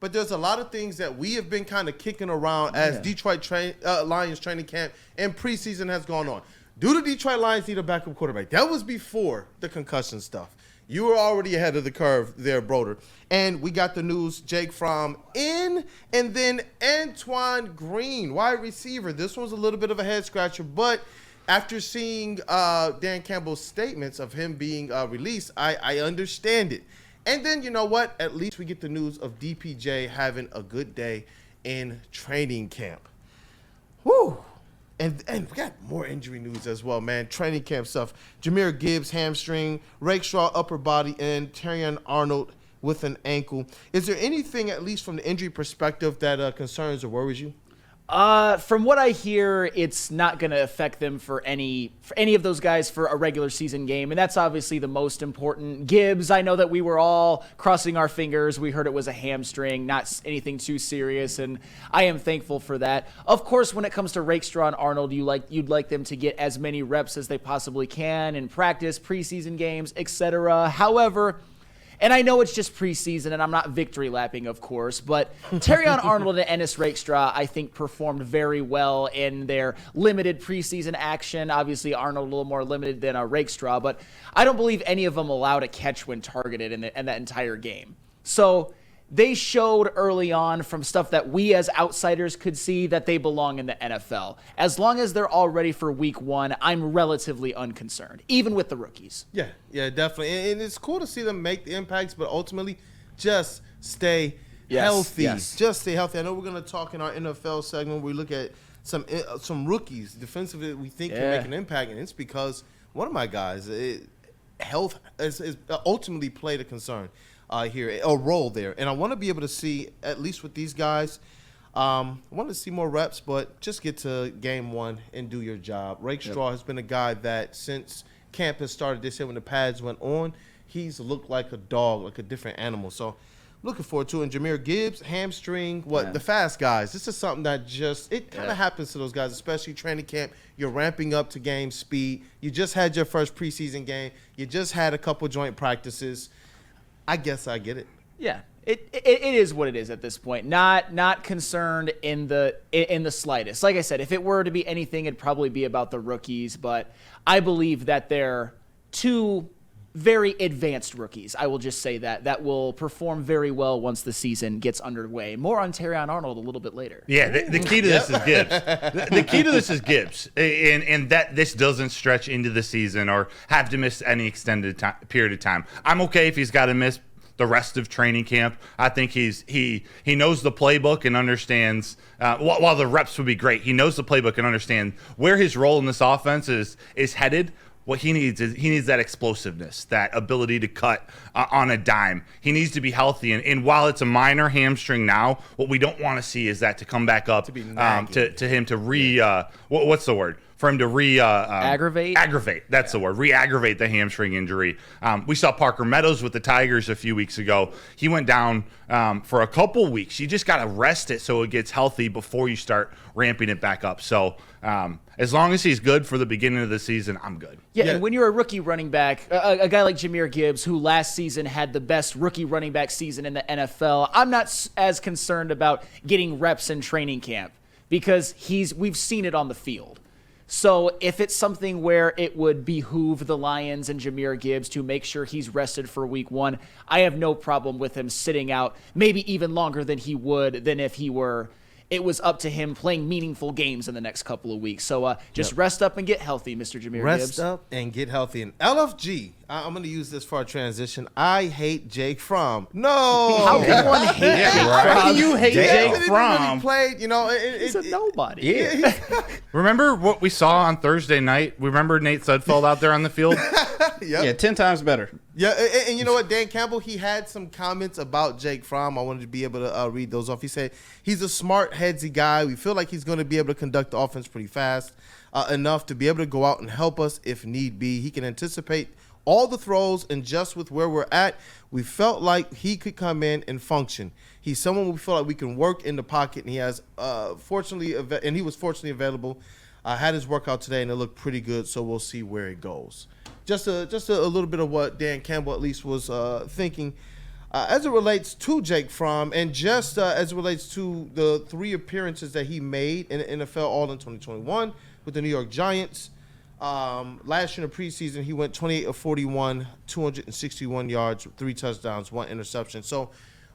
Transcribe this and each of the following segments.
but there's a lot of things that we have been kind of kicking around as Detroit Lions training camp and preseason has gone on. Do the Detroit Lions need a backup quarterback? That was before the concussion stuff. You were already ahead of the curve there, Broder. And we got the news, Jake Fromm in, and then Antoine Green, wide receiver. This was a little bit of a head-scratcher, but after seeing Dan Campbell's statements of him being released, I understand it. And then, you know what? At least we get the news of DPJ having a good day in training camp. Whew. And we got more injury news as well, man. Training camp stuff. Jahmyr Gibbs, hamstring. Rakestraw, upper body end. Terrion Arnold with an ankle. Is there anything, at least from the injury perspective, that concerns or worries you? From what I hear, it's not going to affect them for any of those guys for a regular season game, and that's obviously the most important. Gibbs, I know that we were all crossing our fingers. We heard it was a hamstring, not anything too serious, and I am thankful for that. Of course, when it comes to Rakestraw and Arnold, you'd like them to get as many reps as they possibly can in practice, preseason games, etc. However, and I know it's just preseason, and I'm not victory lapping, of course, but Terrion Arnold and Ennis Rakestraw, I think, performed very well in their limited preseason action. Obviously, Arnold a little more limited than Rakestraw, but I don't believe any of them allowed a catch when targeted in that entire game. So they showed early on from stuff that we as outsiders could see that they belong in the NFL. As long as they're all ready for week one, I'm relatively unconcerned, even with the rookies. Yeah, definitely. And it's cool to see them make the impacts, but ultimately just stay healthy. Yes. Just stay healthy. I know we're going to talk in our NFL segment where we look at some rookies defensively that we think can make an impact, and it's because one of my guys, health is ultimately played a concern. Here, a role there. And I want to be able to see, at least with these guys, I want to see more reps, but just get to game one and do your job. Rakestraw has been a guy that since camp has started this year when the pads went on, he's looked like a dog, like a different animal. So looking forward to it. And Jahmyr Gibbs, hamstring, the fast guys. This is something that it kind of happens to those guys, especially training camp. You're ramping up to game speed. You just had your first preseason game. You just had a couple joint practices. I guess I get it. Yeah, it is what it is at this point. Not concerned in the slightest. Like I said, if it were to be anything, it'd probably be about the rookies. But I believe that they're two very advanced rookies. I will just say that will perform very well once the season gets underway. More on Terrion Arnold a little bit later. Yeah, the key to this is Gibbs. The key to this is Gibbs, and that this doesn't stretch into the season or have to miss any extended period of time. I'm okay if he's got to miss the rest of training camp. I think he knows the playbook and understands. While the reps would be great, he knows the playbook and understands where his role in this offense is headed. What he needs is that explosiveness, that ability to cut on a dime. He needs to be healthy, and while it's a minor hamstring now, what we don't want to see is that to come back up to him to what's the word? For him to aggravate. That's the word. Re-aggravate the hamstring injury. We saw Parker Meadows with the Tigers a few weeks ago. He went down for a couple weeks. You just got to rest it so it gets healthy before you start ramping it back up. So as long as he's good for the beginning of the season, I'm good. Yeah, and when you're a rookie running back, a guy like Jahmyr Gibbs, who last season had the best rookie running back season in the NFL, I'm not as concerned about getting reps in training camp because we've seen it on the field. So if it's something where it would behoove the Lions and Jahmyr Gibbs to make sure he's rested for week one, I have no problem with him sitting out maybe even longer than he would than if it was up to him playing meaningful games in the next couple of weeks. So just rest up and get healthy, Mr. Jahmyr Gibbs. Rest up and get healthy. And LFG, I'm going to use this for our transition. I hate Jake Fromm. No. How can one hate Jake Fromm? How do you hate Jake Fromm? Really played, he's a nobody. Yeah. Remember what we saw on Thursday night? Remember Nate Sudfeld out there on the field? Yeah, 10 times better. Yeah, and you know what, Dan Campbell, he had some comments about Jake Fromm. I wanted to be able to read those off. He said he's a smart, headsy guy. We feel like he's going to be able to conduct the offense pretty fast, enough to be able to go out and help us if need be. He can anticipate all the throws, and just with where we're at, we felt like he could come in and function. He's someone we feel like we can work in the pocket, and he has fortunately was fortunately available. Had his workout today, and it looked pretty good, so we'll see where it goes. Just a little bit of what Dan Campbell at least was thinking. As it relates to Jake Fromm, and just as it relates to the 3 appearances that he made in the NFL all in 2021 with the New York Giants, last year in the preseason, he went 28 of 41, 261 yards, 3 touchdowns, 1 interception. So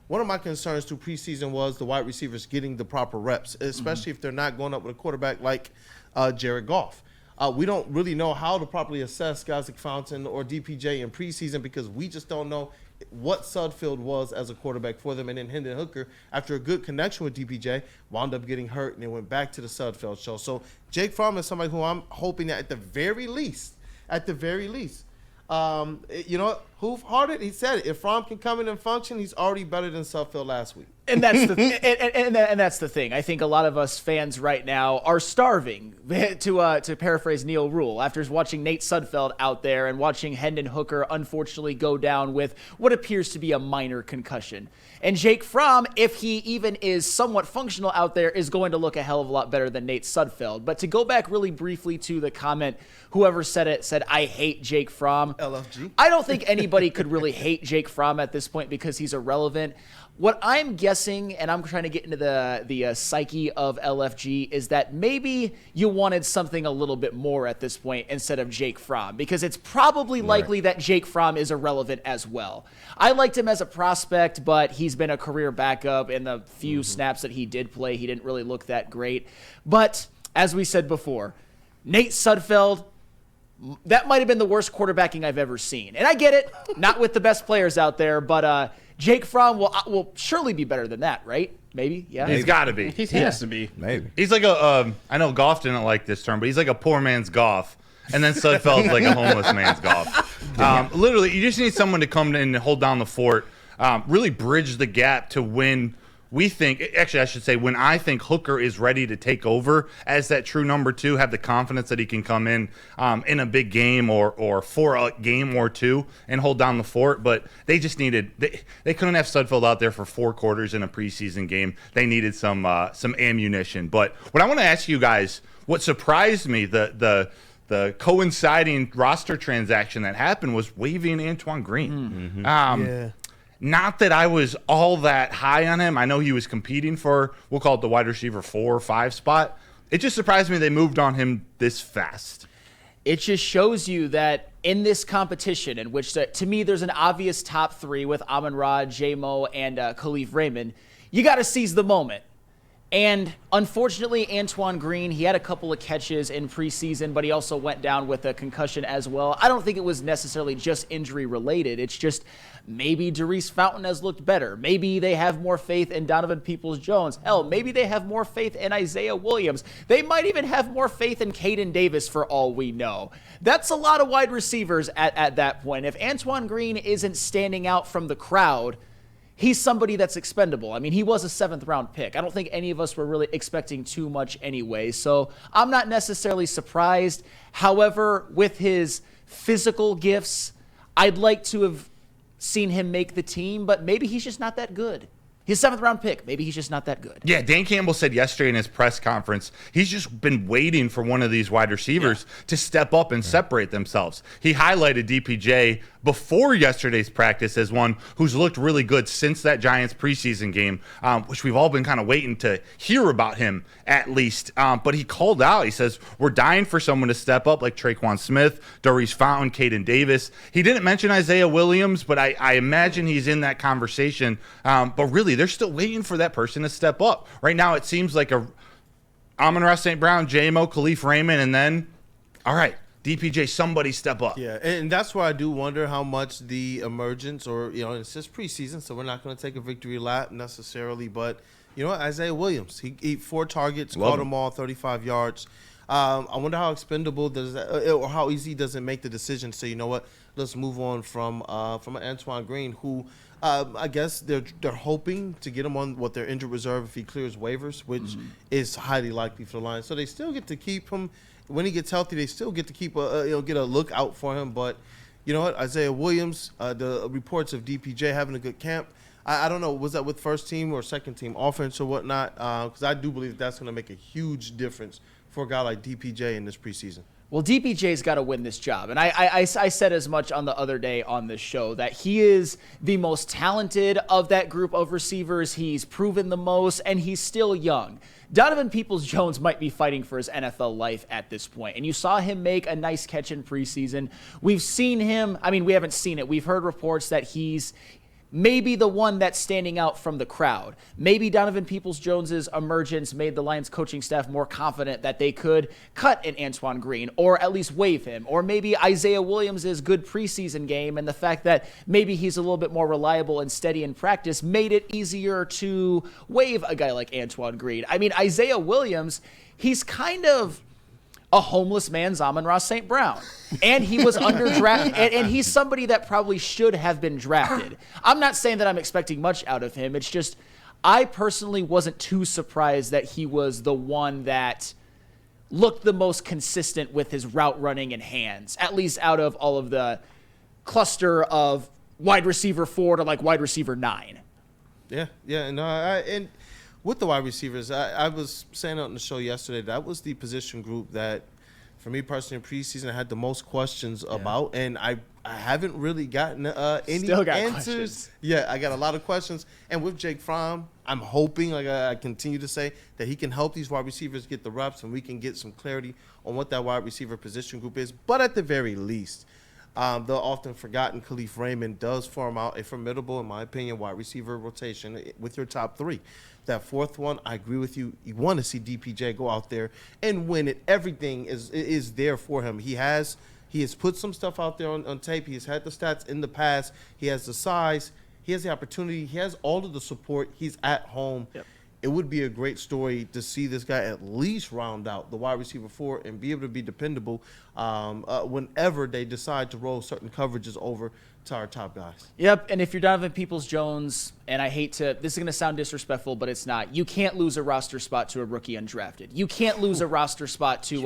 one of my concerns through preseason was the wide receivers getting the proper reps, especially if they're not going up with a quarterback like Jared Goff. We don't really know how to properly assess guys like Fountain or DPJ in preseason because we just don't know what Sudfeld was as a quarterback for them. And then Hendon Hooker, after a good connection with DPJ, wound up getting hurt and then went back to the Sudfeld show. So Jake Fromm is somebody who I'm hoping that at the very least, Hoof-hearted, he said it. If Fromm can come in and function, he's already better than Sudfeld last week. And that's the and that's the thing. I think a lot of us fans right now are starving, to paraphrase Neil Rule, after watching Nate Sudfeld out there and watching Hendon Hooker unfortunately go down with what appears to be a minor concussion. And Jake Fromm, if he even is somewhat functional out there, is going to look a hell of a lot better than Nate Sudfeld. But to go back really briefly to the comment, whoever said it said, "I hate Jake Fromm." LFG. I don't think anybody could really hate Jake Fromm at this point because he's irrelevant. What I'm guessing, and I'm trying to get into the psyche of LFG, is that maybe you wanted something a little bit more at this point instead of Jake Fromm, because it's probably likely that Jake Fromm is irrelevant as well. I liked him as a prospect, but he's been a career backup. In the few snaps that he did play, he didn't really look that great. But as we said before, Nate Sudfeld, that might have been the worst quarterbacking I've ever seen. And I get it, not with the best players out there, but Jake Fromm will surely be better than that, right? Maybe, yeah. He's got to be. He has to be. Maybe. He's like I know Goff didn't like this term, but he's like a poor man's Goff. And then Sudfeld's like a homeless man's Goff. Literally, you just need someone to come in and hold down the fort, really bridge the gap to when we think, actually I should say, when I think Hooker is ready to take over as that true number 2, have the confidence that he can come in a big game or for a game or 2 and hold down the fort. But they just needed, they couldn't have Sudfeld out there for 4 quarters in a preseason game. They needed some ammunition. But what I want to ask you guys, what surprised me, the coinciding roster transaction that happened was waiving Antoine Green. Not that I was all that high on him. I know he was competing for, we'll call it the wide receiver 4 or 5 spot. It just surprised me they moved on him this fast. It just shows you that in this competition, in which, to me, there's an obvious top 3 with Amon-Ra, J-Mo, and Khalif Raymond, you got to seize the moment. And unfortunately, Antoine Green, he had a couple of catches in preseason, but he also went down with a concussion as well. I don't think it was necessarily just injury related. It's just maybe Darius Fountain has looked better. Maybe they have more faith in Donovan Peoples-Jones. Hell, maybe they have more faith in Isaiah Williams. They might even have more faith in Caden Davis for all we know. That's a lot of wide receivers at that point. If Antoine Green isn't standing out from the crowd, he's somebody that's expendable. I mean, he was a 7th-round pick. I don't think any of us were really expecting too much anyway, so I'm not necessarily surprised. However, with his physical gifts, I'd like to have seen him make the team, but maybe he's just not that good. He's a 7th-round pick. Maybe he's just not that good. Yeah, Dan Campbell said yesterday in his press conference, he's just been waiting for one of these wide receivers to step up and separate themselves. He highlighted DPJ before yesterday's practice as one who's looked really good since that Giants preseason game, which we've all been kind of waiting to hear about him at least. But he called out, he says, we're dying for someone to step up like Traquan Smith, Darius Fountain, Caden Davis. He didn't mention Isaiah Williams, but I imagine he's in that conversation. But really, they're still waiting for that person to step up. Right now, it seems like Amon-Ra St. Brown, J-Mo, Khalif Raymond, and then, all right, DPJ, somebody step up. Yeah, and that's where I do wonder how much the emergence, or, it's just preseason, so we're not going to take a victory lap necessarily, but, Isaiah Williams, he 4 targets, caught them all, 35 yards. I wonder how expendable does that, or how easy does it make the decision to say, you know what, let's move on from Antoine Green, who I guess they're hoping to get him on their injured reserve if he clears waivers, which is highly likely for the Lions. So they still get to keep him. When he gets healthy, they still get to keep get a look out for him. But you know what, Isaiah Williams, the reports of DPJ having a good camp. I don't know, was that with first team or second team offense or whatnot? Because I do believe that's going to make a huge difference for a guy like DPJ in this preseason. Well, DPJ's got to win this job. And I said as much on the other day on this show that he is the most talented of that group of receivers. He's proven the most, and he's still young. Donovan Peoples-Jones might be fighting for his NFL life at this point. And you saw him make a nice catch in preseason. We've seen him. I mean, we haven't seen it. We've heard reports that he's maybe the one that's standing out from the crowd. Maybe Donovan Peoples-Jones's emergence made the Lions coaching staff more confident that they could cut an Antoine Green or at least waive him. Or maybe Isaiah Williams' good preseason game and the fact that maybe he's a little bit more reliable and steady in practice made it easier to waive a guy like Antoine Green. I mean, Isaiah Williams, he's kind of a homeless man's Amon-Ra St. Brown. And he was underdrafted. And he's somebody that probably should have been drafted. I'm not saying that I'm expecting much out of him. It's just, I personally wasn't too surprised that he was the one that looked the most consistent with his route running and hands, at least out of all of the cluster of wide receiver 4 to like wide receiver 9. Yeah. And with the wide receivers, I was saying on the show yesterday, that was the position group that, for me personally, in preseason, I had the most questions about, and I haven't really gotten any answers. Questions. Yeah, I got a lot of questions. And with Jake Fromm, I'm hoping, like I continue to say, that he can help these wide receivers get the reps, and we can get some clarity on what that wide receiver position group is. But at the very least, the often forgotten Khalif Raymond does form out a formidable, in my opinion, wide receiver rotation with your top 3. That fourth one, I agree with you. You want to see DPJ go out there and win it. Everything is there for him. He has put some stuff out there on tape. He has had the stats in the past. He has the size. He has the opportunity. He has all of the support. He's at home. Yep. It would be a great story to see this guy at least round out the wide receiver 4 and be able to be dependable whenever they decide to roll certain coverages over to our top guys. Yep, and if you're Donovan Peoples-Jones, and I hate to, this is going to sound disrespectful, but it's not. You can't lose a roster spot to a rookie undrafted. You can't lose a roster spot to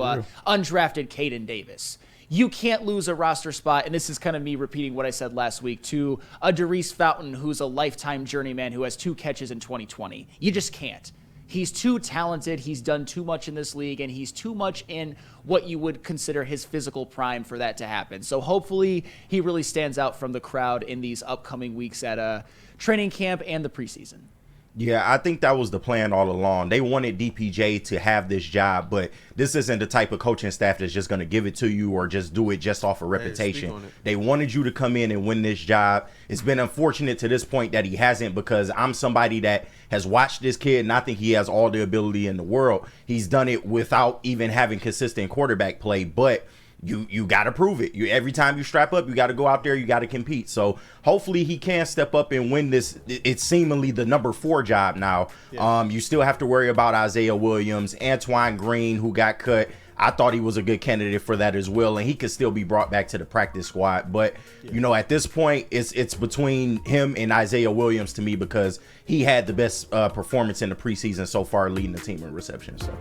undrafted Caden Davis. You can't lose a roster spot, and this is kind of me repeating what I said last week, to a Darius Fountain who's a lifetime journeyman who has 2 catches in 2020. You just can't. He's too talented, he's done too much in this league, and he's too much in what you would consider his physical prime for that to happen. So hopefully he really stands out from the crowd in these upcoming weeks at training camp and the preseason. Yeah, I think that was the plan all along. They wanted DPJ to have this job, but this isn't the type of coaching staff that's just going to give it to you or just do it just off of reputation. They wanted you to come in and win this job. It's been unfortunate to this point that he hasn't, because I'm somebody that has watched this kid, and I think he has all the ability in the world. He's done it without even having consistent quarterback play, but you got to prove it. Every time you strap up, you got to go out there, you got to compete. So hopefully he can step up and win this. It's seemingly the number 4 job now. Yeah. You still have to worry about Isaiah Williams, Antoine Green, who got cut. I thought he was a good candidate for that as well, and he could still be brought back to the practice squad. But, you know, at this point, it's between him and Isaiah Williams to me, because he had the best performance in the preseason so far, leading the team in reception. So.